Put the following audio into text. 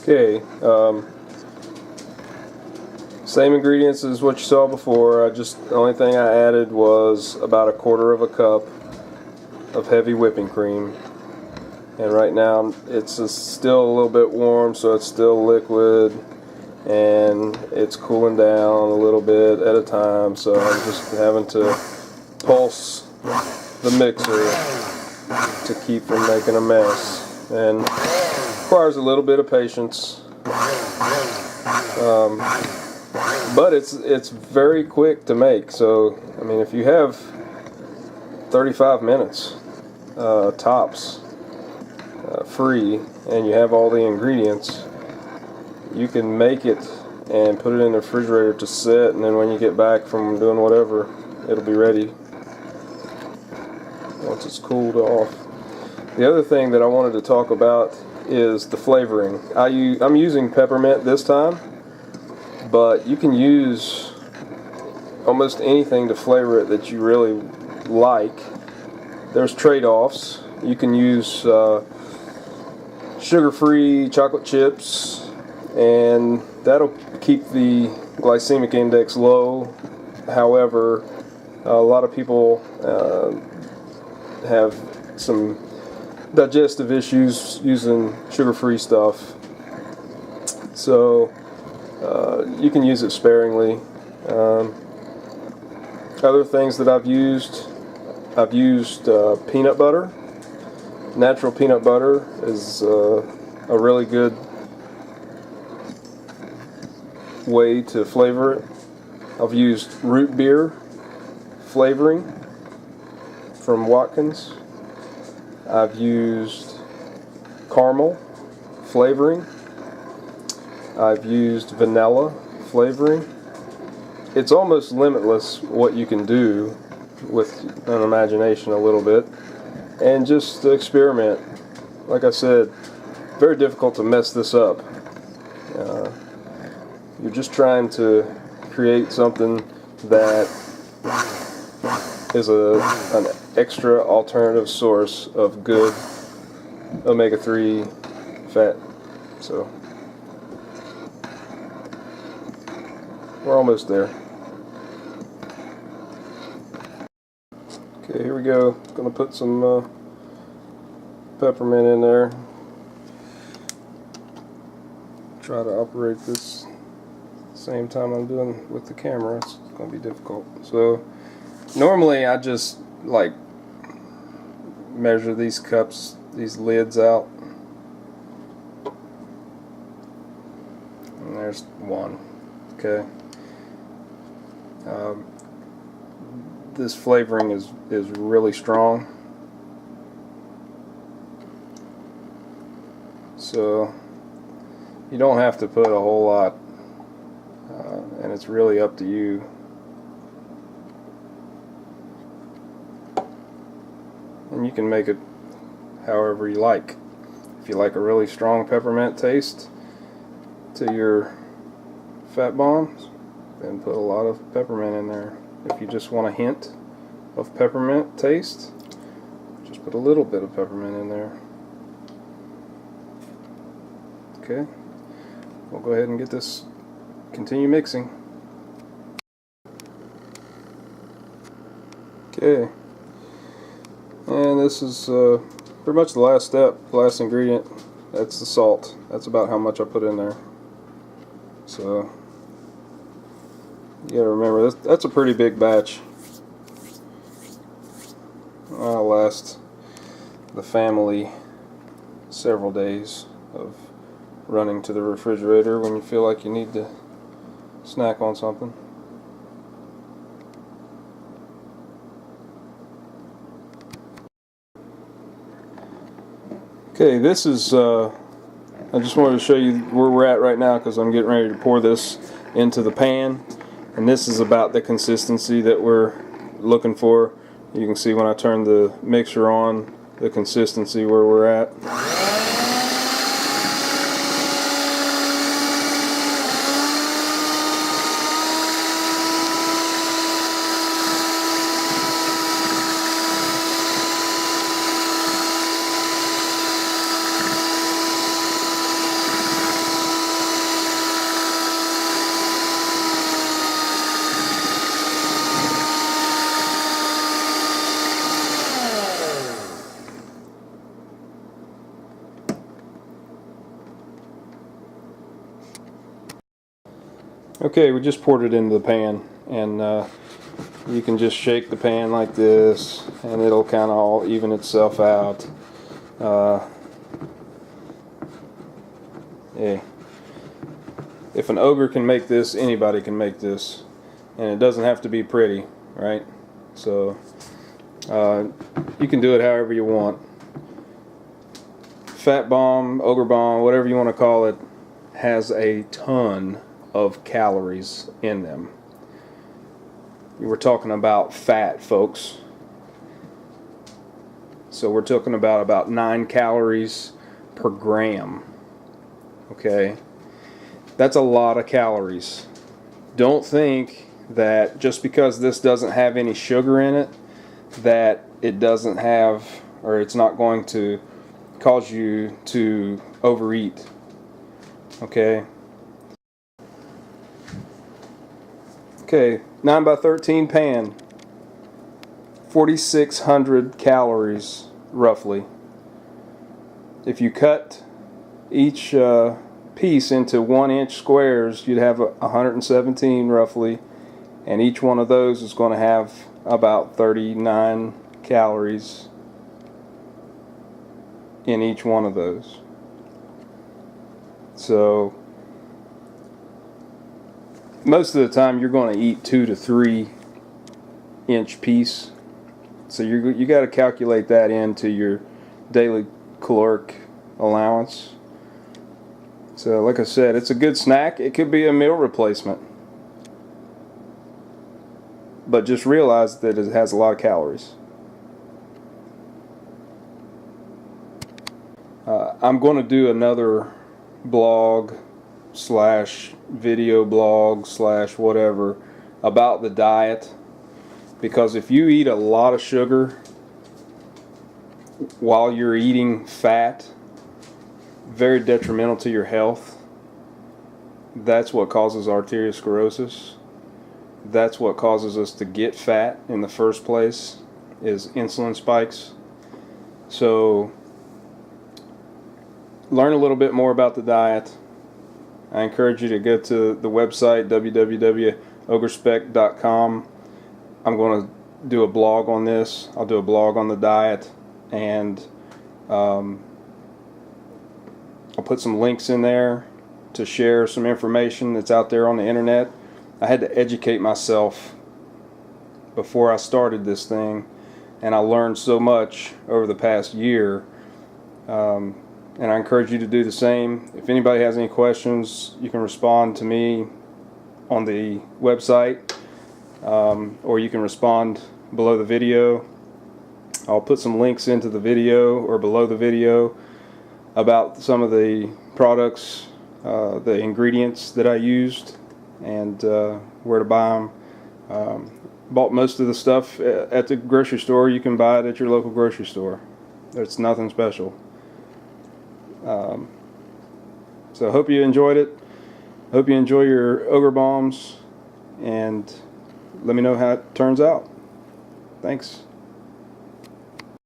Okay, same ingredients as what you saw before. The only thing I added was about 1/4 of a cup of heavy whipping cream. And right now it's still a little bit warm, so it's still liquid and it's cooling down a little bit at a time, so I'm just having to pulse the mixer to keep from making a mess, and requires a little bit of patience, but it's very quick to make. So I mean, if you have 35 minutes tops free and you have all the ingredients, you can make it and put it in the refrigerator to sit, and then when you get back from doing whatever, it'll be ready once it's cooled off. The other thing that I wanted to talk about is the flavoring. I'm using peppermint this time, but you can use almost anything to flavor it that you really like. There's trade-offs. You can use sugar-free chocolate chips, and that'll keep the glycemic index low. However, a lot of people have some digestive issues using sugar-free stuff, so you can use it sparingly. Other things that I've used peanut butter. Natural peanut butter is a really good way to flavor it. I've used root beer flavoring from Watkins. I've used caramel flavoring. I've used vanilla flavoring. It's almost limitless what you can do with an imagination a little bit, and just to experiment. Like I said, very difficult to mess this up. You're just trying to create something that is an extra alternative source of good omega-3 fat. So we're almost there. Okay, here we go. Gonna put some peppermint in there. Try to operate this same time I'm doing with the camera. It's gonna be difficult. So normally I just like measure these cups, these lids out, and there's one. Okay. This flavoring is really strong, so you don't have to put a whole lot, and it's really up to you. And you can make it however you like. If you like a really strong peppermint taste to your fat bombs, then put a lot of peppermint in there. If you just want a hint of peppermint taste, just put a little bit of peppermint in there. Okay, we'll go ahead and get this, continue mixing. Okay, and this is pretty much the last step, the last ingredient. That's the salt. That's about how much I put in there. So you gotta remember, that's a pretty big batch. That'll last the family several days of running to the refrigerator when you feel like you need to snack on something. Okay, this is, I just wanted to show you where we're at right now, because I'm getting ready to pour this into the pan. And this is about the consistency that we're looking for. You can see when I turn the mixer on, the consistency where we're at. Okay, we just poured it into the pan, and you can just shake the pan like this and it'll kind of all even itself out. Yeah. If an ogre can make this, anybody can make this, and it doesn't have to be pretty, right? So you can do it however you want. Fat bomb, ogre bomb, whatever you want to call it, has a ton of calories in them. We're talking about fat, folks. So we're talking about 9 calories per gram. Okay, that's a lot of calories. Don't think that just because this doesn't have any sugar in it, that it doesn't have, or it's not going to cause you to overeat. Okay. Okay, 9x13 pan, 4,600 calories roughly. If you cut each piece into 1-inch squares, you'd have 117 roughly, and each one of those is going to have about 39 calories in each one of those. So most of the time you're going to eat 2 to 3 inch piece, so you got to calculate that into your daily caloric allowance. So like I said, it's a good snack. It could be a meal replacement, but just realize that it has a lot of calories. I'm going to do another blog slash video blog slash whatever about the diet, because if you eat a lot of sugar while you're eating fat, very detrimental to your health. That's what causes arteriosclerosis. That's what causes us to get fat in the first place, is insulin spikes. So learn a little bit more about the diet. I encourage you to go to the website www.OgreSpec.com. I'm going to do a blog on this. I'll do a blog on the diet, and I'll put some links in there to share some information that's out there on the internet. I had to educate myself before I started this thing, and I learned so much over the past year. And I encourage you to do the same. If anybody has any questions, you can respond to me on the website, or you can respond below the video. I'll put some links into the video or below the video about some of the products, the ingredients that I used, and where to buy them. Bought most of the stuff at the grocery store. You can buy it at your local grocery store. It's nothing special. So I hope you enjoyed it. Hope you enjoy your ogre bombs, and let me know how it turns out. Thanks.